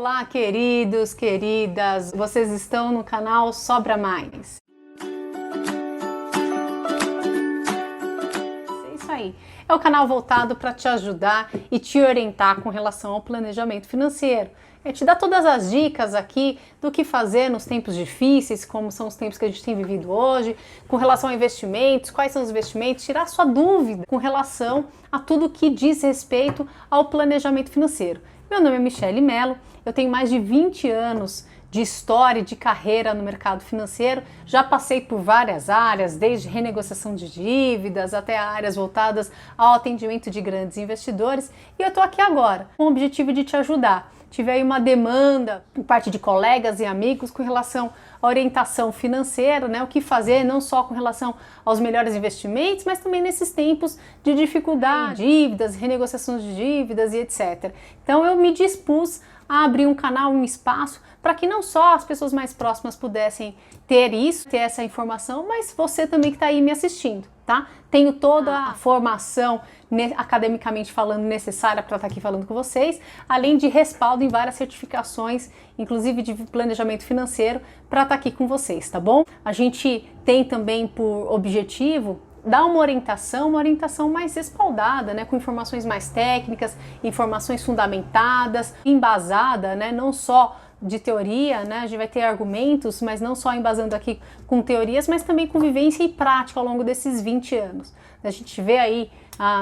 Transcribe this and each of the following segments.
Olá, queridos, queridas, vocês estão no canal Sobra Mais. É isso aí, é o canal voltado para te ajudar e te orientar com relação ao planejamento financeiro. É te dar todas as dicas aqui do que fazer nos tempos difíceis, como são os tempos que a gente tem vivido hoje, com relação a investimentos, quais são os investimentos, tirar sua dúvida com relação a tudo que diz respeito ao planejamento financeiro. Meu nome é Michele Mello, eu tenho mais de 20 anos de história e de carreira no mercado financeiro, já passei por várias áreas, desde renegociação de dívidas até áreas voltadas ao atendimento de grandes investidores, e eu estou aqui agora com o objetivo de te ajudar. Tive aí uma demanda por parte de colegas e amigos com relação à orientação financeira, né? O que fazer não só com relação aos melhores investimentos, mas também nesses tempos de dificuldade, dívidas, renegociação de dívidas e etc. Então eu me dispus a abrir um canal, um espaço, para que não só as pessoas mais próximas pudessem ter isso, ter essa informação, mas você também que está aí me assistindo, tá? Tenho toda a formação, academicamente falando, necessária para estar aqui falando com vocês, além de respaldo em várias certificações, inclusive de planejamento financeiro, para estar aqui com vocês, tá bom? A gente tem também por objetivo dar uma orientação mais respaldada, né, com informações mais técnicas, informações fundamentadas, embasada, né, não só de teoria, né, a gente vai ter argumentos, mas não só embasando aqui com teorias, mas também com vivência e prática ao longo desses 20 anos. A gente vê aí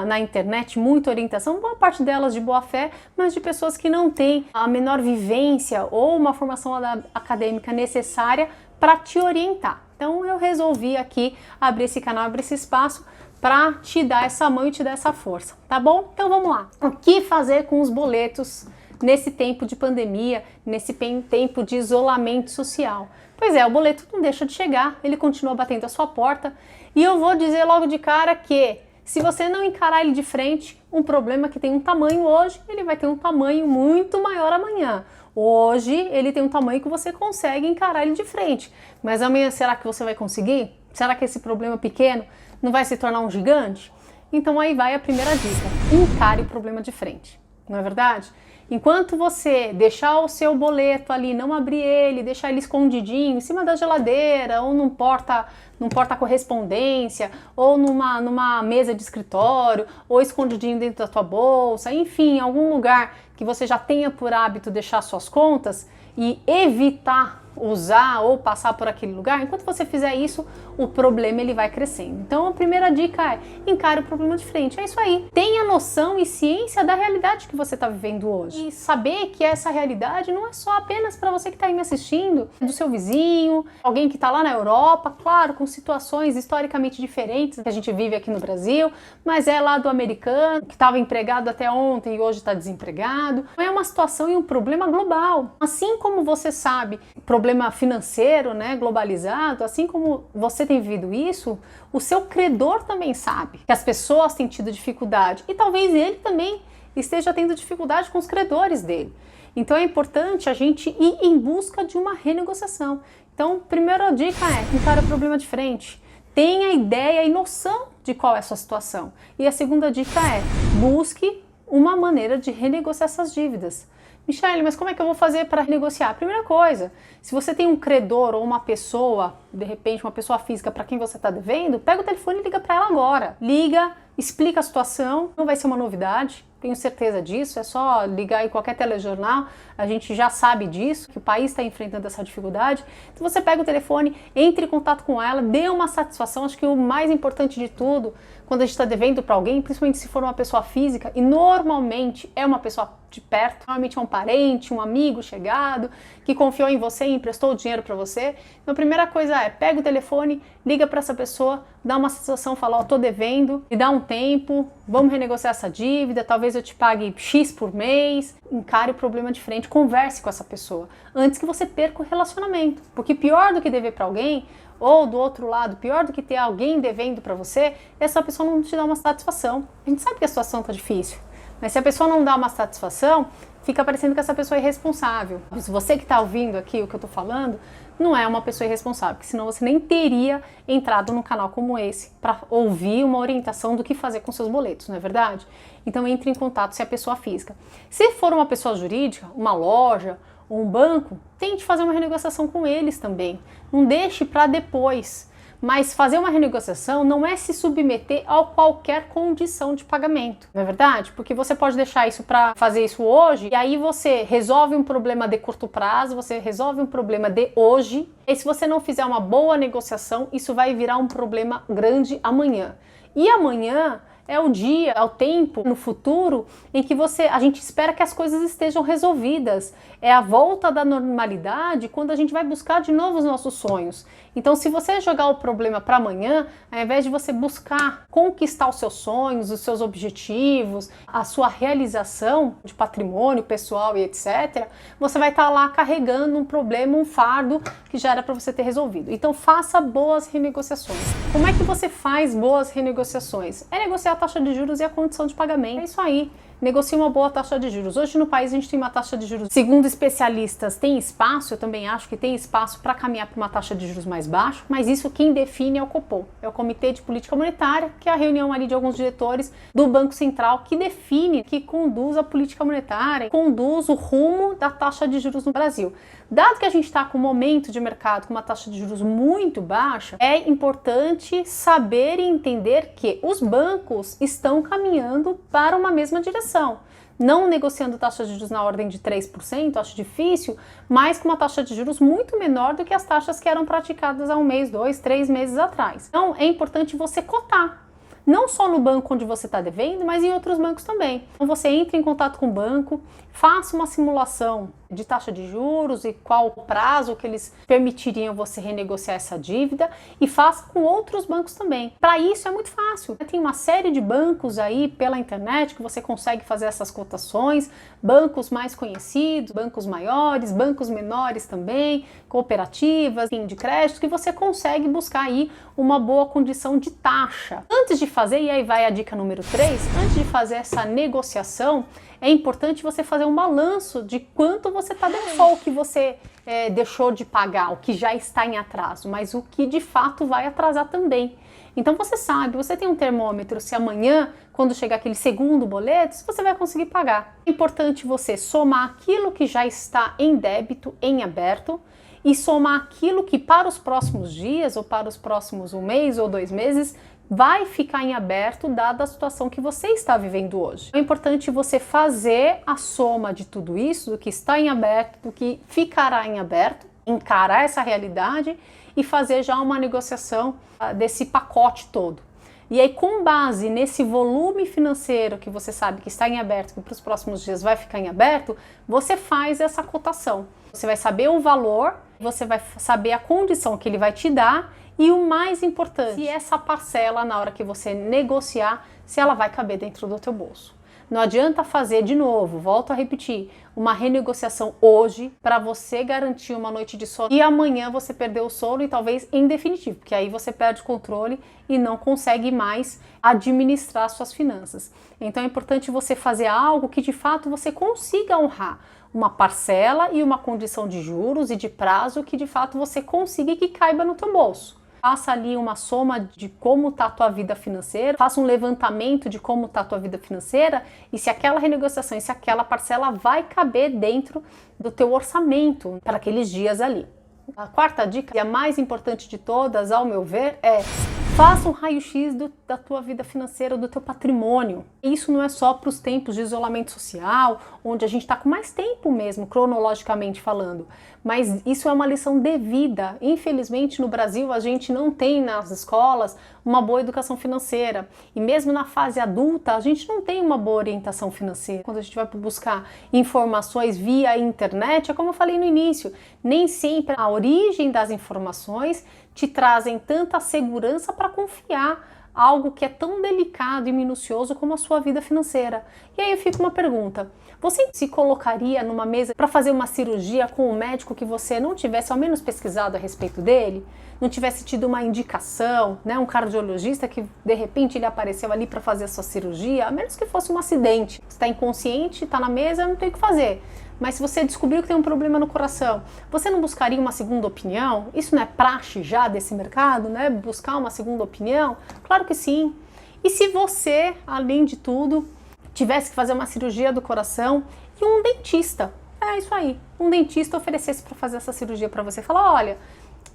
na internet muita orientação, boa parte delas de boa fé, mas de pessoas que não têm a menor vivência ou uma formação acadêmica necessária para te orientar. Então eu resolvi aqui abrir esse canal, abrir esse espaço para te dar essa mão e te dar essa força, tá bom? Então vamos lá. O que fazer com os boletos nesse tempo de pandemia, nesse tempo de isolamento social? Pois é, o boleto não deixa de chegar, ele continua batendo a sua porta e eu vou dizer logo de cara que se você não encarar ele de frente, um problema que tem um tamanho hoje, ele vai ter um tamanho muito maior amanhã. Hoje ele tem um tamanho que você consegue encarar ele de frente, mas amanhã será que você vai conseguir? Será que esse problema pequeno não vai se tornar um gigante? Então aí vai a primeira dica, encare o problema de frente, não é verdade? Enquanto você deixar o seu boleto ali, não abrir ele, deixar ele escondidinho em cima da geladeira ou num porta-correspondência ou numa mesa de escritório ou escondidinho dentro da tua bolsa, enfim, em algum lugar que você já tenha por hábito deixar suas contas e evitar usar ou passar por aquele lugar, enquanto você fizer isso, o problema ele vai crescendo. Então a primeira dica é encare o problema de frente. É isso aí. Tenha noção e ciência da realidade que você está vivendo hoje. E saber que essa realidade não é só apenas para você que está aí me assistindo, é do seu vizinho, alguém que está lá na Europa, claro, com situações historicamente diferentes que a gente vive aqui no Brasil, mas é lá do americano, que estava empregado até ontem e hoje está desempregado. É uma situação e um problema global. Assim como você sabe, problema financeiro, né, globalizado, assim como você tem vivido isso, o seu credor também sabe que as pessoas têm tido dificuldade e talvez ele também esteja tendo dificuldade com os credores dele. Então é importante a gente ir em busca de uma renegociação. Então, primeira dica é encare o problema de frente. Tenha ideia e noção de qual é a sua situação. E a segunda dica é busque uma maneira de renegociar essas dívidas. Michele, mas como é que eu vou fazer para renegociar? Primeira coisa, se você tem um credor ou uma pessoa, de repente uma pessoa física para quem você está devendo, pega o telefone e liga para ela agora. Liga, explica a situação, não vai ser uma novidade, tenho certeza disso, é só ligar em qualquer telejornal, a gente já sabe disso, que o país está enfrentando essa dificuldade. Então você pega o telefone, entre em contato com ela, dê uma satisfação. Acho que o mais importante de tudo, quando a gente está devendo para alguém, principalmente se for uma pessoa física, e normalmente é uma pessoa de perto, normalmente é um parente, um amigo chegado, que confiou em você e emprestou o dinheiro para você. Então a primeira coisa é, pega o telefone, liga para essa pessoa, dá uma satisfação, fala, ó, tô devendo, me dá um tempo, vamos renegociar essa dívida, talvez eu te pague X por mês. Encare o problema de frente, converse com essa pessoa, antes que você perca o relacionamento, porque pior do que dever para alguém, ou do outro lado, pior do que ter alguém devendo para você, essa pessoa não te dá uma satisfação. A gente sabe que a situação tá difícil, mas se a pessoa não dá uma satisfação, fica parecendo que essa pessoa é irresponsável. Se você que está ouvindo aqui o que eu estou falando, não é uma pessoa irresponsável, porque senão você nem teria entrado num canal como esse para ouvir uma orientação do que fazer com seus boletos, não é verdade? Então entre em contato se é pessoa física. Se for uma pessoa jurídica, uma loja ou um banco, tente fazer uma renegociação com eles também. Não deixe para depois. Mas fazer uma renegociação não é se submeter a qualquer condição de pagamento, não é verdade? Porque você pode deixar isso para fazer isso hoje e aí você resolve um problema de curto prazo, você resolve um problema de hoje. E se você não fizer uma boa negociação, isso vai virar um problema grande amanhã. E amanhã é o dia, é o tempo no futuro em que a gente espera que as coisas estejam resolvidas. É a volta da normalidade quando a gente vai buscar de novo os nossos sonhos. Então, se você jogar o problema para amanhã, ao invés de você buscar conquistar os seus sonhos, os seus objetivos, a sua realização de patrimônio pessoal e etc., você vai estar lá carregando um problema, um fardo que já era para você ter resolvido. Então, faça boas renegociações. Como é que você faz boas renegociações? É negociar a taxa de juros e a condição de pagamento. É isso aí. Negocie uma boa taxa de juros. Hoje no país a gente tem uma taxa de juros, segundo especialistas, tem espaço, eu também acho que tem espaço para caminhar para uma taxa de juros mais baixa, mas isso quem define é o Copom, é o Comitê de Política Monetária, que é a reunião ali de alguns diretores do Banco Central que define, que conduz a política monetária, conduz o rumo da taxa de juros no Brasil. Dado que a gente está com um momento de mercado com uma taxa de juros muito baixa, é importante saber e entender que os bancos estão caminhando para uma mesma direção. Não negociando taxas de juros na ordem de 3%, acho difícil, mas com uma taxa de juros muito menor do que as taxas que eram praticadas há 1 mês, 2, 3 meses atrás. Então é importante você cotar. Não só no banco onde você está devendo, mas em outros bancos também. Então você entra em contato com o banco, faça uma simulação de taxa de juros e qual o prazo que eles permitiriam você renegociar essa dívida e faça com outros bancos também. Para isso é muito fácil. Tem uma série de bancos aí pela internet que você consegue fazer essas cotações, bancos mais conhecidos, bancos maiores, bancos menores também, cooperativas, de crédito, que você consegue buscar aí uma boa condição de taxa. Antes de fazer, e aí vai a dica número 3, antes de fazer essa negociação, é importante você fazer um balanço de quanto você está devendo, só o que você deixou de pagar, o que já está em atraso, mas o que de fato vai atrasar também. Então você sabe, você tem um termômetro se amanhã, quando chegar aquele segundo boleto, se você vai conseguir pagar. É importante você somar aquilo que já está em débito, em aberto, e somar aquilo que para os próximos dias, ou para os próximos 1 mês ou 2 meses, vai ficar em aberto dada a situação que você está vivendo hoje. É importante você fazer a soma de tudo isso, do que está em aberto, do que ficará em aberto, encarar essa realidade e fazer já uma negociação desse pacote todo. E aí, com base nesse volume financeiro que você sabe que está em aberto, que para os próximos dias vai ficar em aberto, você faz essa cotação. Você vai saber o valor, você vai saber a condição que ele vai te dar e o mais importante, se essa parcela, na hora que você negociar, se ela vai caber dentro do teu bolso. Não adianta fazer de novo, volto a repetir, uma renegociação hoje para você garantir uma noite de sono e amanhã você perder o sono e talvez em definitivo, porque aí você perde o controle e não consegue mais administrar suas finanças. Então é importante você fazer algo que de fato você consiga honrar, uma parcela e uma condição de juros e de prazo que de fato você consiga e que caiba no teu bolso. Faça ali uma soma de como está a tua vida financeira, faça um levantamento de como está a tua vida financeira e se aquela renegociação, se aquela parcela vai caber dentro do teu orçamento para aqueles dias ali. A quarta dica, e a mais importante de todas, ao meu ver, é faça um raio-x da tua vida financeira, do teu patrimônio. Isso não é só para os tempos de isolamento social, onde a gente está com mais tempo mesmo, cronologicamente falando, mas isso é uma lição de vida. Infelizmente, no Brasil, a gente não tem nas escolas uma boa educação financeira. E mesmo na fase adulta, a gente não tem uma boa orientação financeira. Quando a gente vai buscar informações via internet, é como eu falei no início, nem sempre a origem das informações te trazem tanta segurança para confiar algo que é tão delicado e minucioso como a sua vida financeira. E aí fica uma pergunta: você se colocaria numa mesa para fazer uma cirurgia com um médico que você não tivesse ao menos pesquisado a respeito dele? Não tivesse tido uma indicação, né, um cardiologista que de repente ele apareceu ali para fazer a sua cirurgia, a menos que fosse um acidente. Você está inconsciente, está na mesa, não tem o que fazer. Mas se você descobriu que tem um problema no coração, você não buscaria uma segunda opinião? Isso não é praxe já desse mercado, né? Buscar uma segunda opinião? Claro que sim. E se você, além de tudo, tivesse que fazer uma cirurgia do coração e um dentista, é isso aí, um dentista oferecesse para fazer essa cirurgia para você, falar: olha,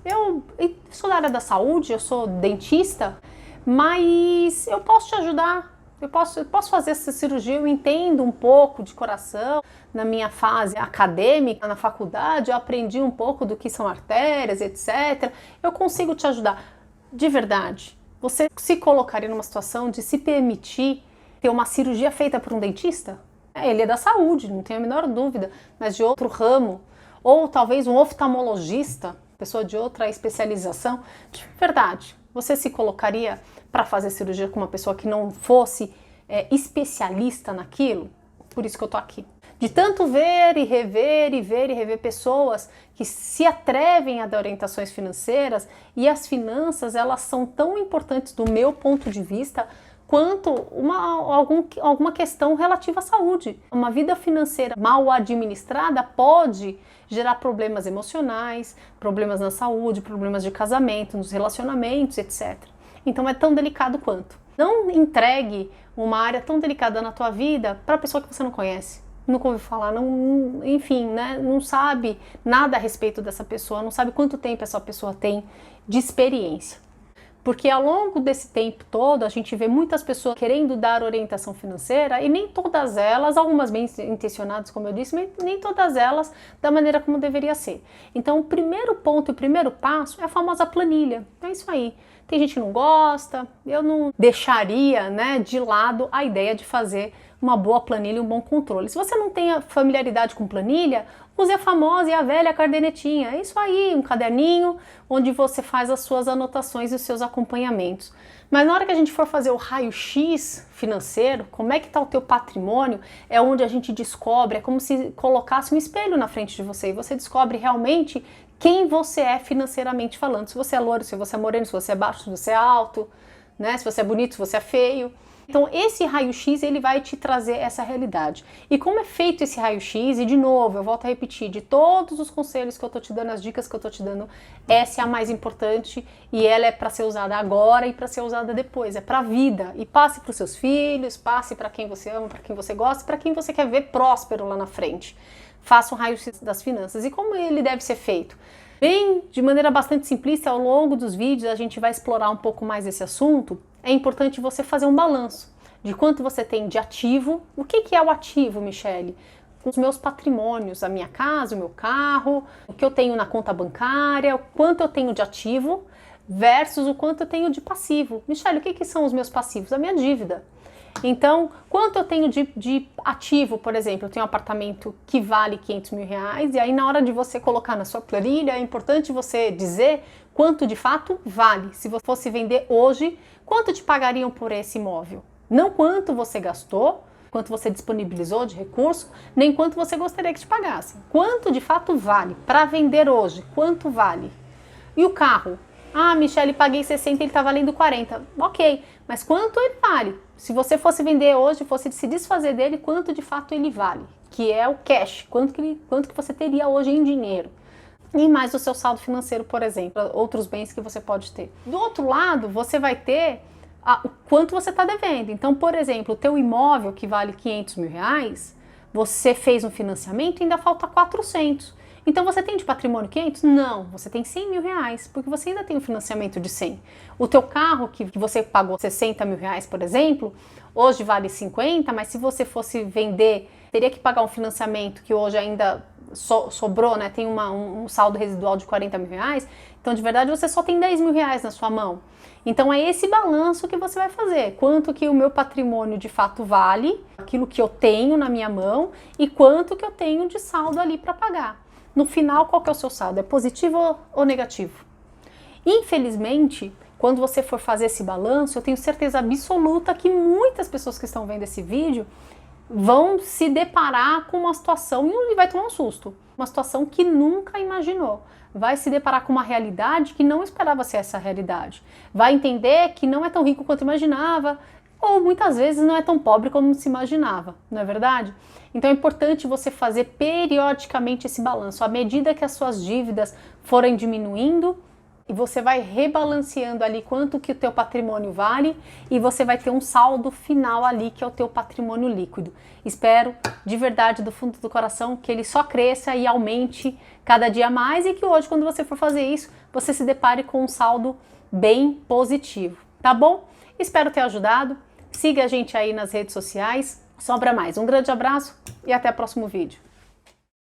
eu sou da área da saúde, eu sou dentista, mas eu posso te ajudar, eu posso fazer essa cirurgia, eu entendo um pouco de coração. Na minha fase acadêmica, na faculdade, eu aprendi um pouco do que são artérias, etc. Eu consigo te ajudar. De verdade, você se colocaria numa situação de se permitir ter uma cirurgia feita por um dentista? Ele é da saúde, não tenho a menor dúvida, mas de outro ramo, ou talvez um oftalmologista, pessoa de outra especialização. De verdade, você se colocaria para fazer cirurgia com uma pessoa que não fosse especialista naquilo? Por isso que eu tô aqui. De tanto ver e rever pessoas que se atrevem a dar orientações financeiras, e as finanças, elas são tão importantes do meu ponto de vista quanto alguma questão relativa à saúde. Uma vida financeira mal administrada pode gerar problemas emocionais, problemas na saúde, problemas de casamento, nos relacionamentos, etc. Então é tão delicado quanto. Não entregue uma área tão delicada na tua vida para a pessoa que você não conhece, nunca ouviu falar, não, enfim, né, não sabe nada a respeito dessa pessoa, não sabe quanto tempo essa pessoa tem de experiência. Porque ao longo desse tempo todo, a gente vê muitas pessoas querendo dar orientação financeira e nem todas elas, algumas bem intencionadas, como eu disse, mas nem todas elas da maneira como deveria ser. Então, o primeiro ponto, o primeiro passo é a famosa planilha. É isso aí. Tem gente que não gosta, eu não deixaria, né, de lado a ideia de fazer uma boa planilha e um bom controle. Se você não tem familiaridade com planilha, use a famosa e a velha cadernetinha. É isso aí, um caderninho onde você faz as suas anotações e os seus acompanhamentos. Mas na hora que a gente for fazer o raio-x financeiro, como é que está o teu patrimônio, é onde a gente descobre, é como se colocasse um espelho na frente de você e você descobre realmente quem você é financeiramente falando. Se você é loiro, se você é moreno, se você é baixo, se você é alto, né? Se você é bonito, se você é feio. Então esse raio-x ele vai te trazer essa realidade. E como é feito esse raio-x, e de novo, eu volto a repetir, de todos os conselhos que eu tô te dando, as dicas que eu tô te dando, essa é a mais importante e ela é para ser usada agora e para ser usada depois, é para a vida. E passe para os seus filhos, passe para quem você ama, para quem você gosta, para quem você quer ver próspero lá na frente. Faça um raio-x das finanças. E como ele deve ser feito? Bem, de maneira bastante simplista, ao longo dos vídeos a gente vai explorar um pouco mais esse assunto. É importante você fazer um balanço de quanto você tem de ativo. O que é o ativo, Michele? Os meus patrimônios, a minha casa, o meu carro, o que eu tenho na conta bancária, o quanto eu tenho de ativo versus o quanto eu tenho de passivo. Michele, o que são os meus passivos? A minha dívida. Então, quanto eu tenho de ativo, por exemplo, eu tenho um apartamento que vale 500 mil reais, e aí na hora de você colocar na sua planilha, é importante você dizer quanto de fato vale. Se você fosse vender hoje, quanto te pagariam por esse imóvel? Não quanto você gastou, quanto você disponibilizou de recurso, nem quanto você gostaria que te pagassem. Quanto de fato vale para vender hoje? Quanto vale? E o carro? Ah, Michele, paguei 60, ele está valendo 40. Ok, mas quanto ele vale? Se você fosse vender hoje, fosse se desfazer dele, quanto de fato ele vale? Que é o cash, quanto que você teria hoje em dinheiro. E mais o seu saldo financeiro, por exemplo, outros bens que você pode ter. Do outro lado, você vai ter o quanto você está devendo. Então, por exemplo, o teu imóvel que vale 500 mil reais, você fez um financiamento e ainda falta 400. Então você tem de patrimônio 500? Não, você tem 100 mil reais, porque você ainda tem um financiamento de 100. O teu carro que você pagou 60 mil reais, por exemplo, hoje vale 50, mas se você fosse vender, teria que pagar um financiamento que hoje ainda sobrou, né? Tem um saldo residual de 40 mil reais, então de verdade você só tem 10 mil reais na sua mão. Então é esse balanço que você vai fazer, quanto que o meu patrimônio de fato vale, aquilo que eu tenho na minha mão e quanto que eu tenho de saldo ali para pagar. No final, qual que é o seu saldo? É positivo ou negativo? Infelizmente, quando você for fazer esse balanço, eu tenho certeza absoluta que muitas pessoas que estão vendo esse vídeo vão se deparar com uma situação e vai tomar um susto. Uma situação que nunca imaginou. Vai se deparar com uma realidade que não esperava ser essa realidade. Vai entender que não é tão rico quanto imaginava, ou muitas vezes não é tão pobre como se imaginava, não é verdade? Então é importante você fazer periodicamente esse balanço. À medida que as suas dívidas forem diminuindo, e você vai rebalanceando ali quanto que o teu patrimônio vale e você vai ter um saldo final ali que é o teu patrimônio líquido. Espero de verdade do fundo do coração que ele só cresça e aumente cada dia mais e que hoje, quando você for fazer isso, você se depare com um saldo bem positivo, tá bom? Espero ter ajudado. Siga a gente aí nas redes sociais. Sobra mais. Um grande abraço e até o próximo vídeo.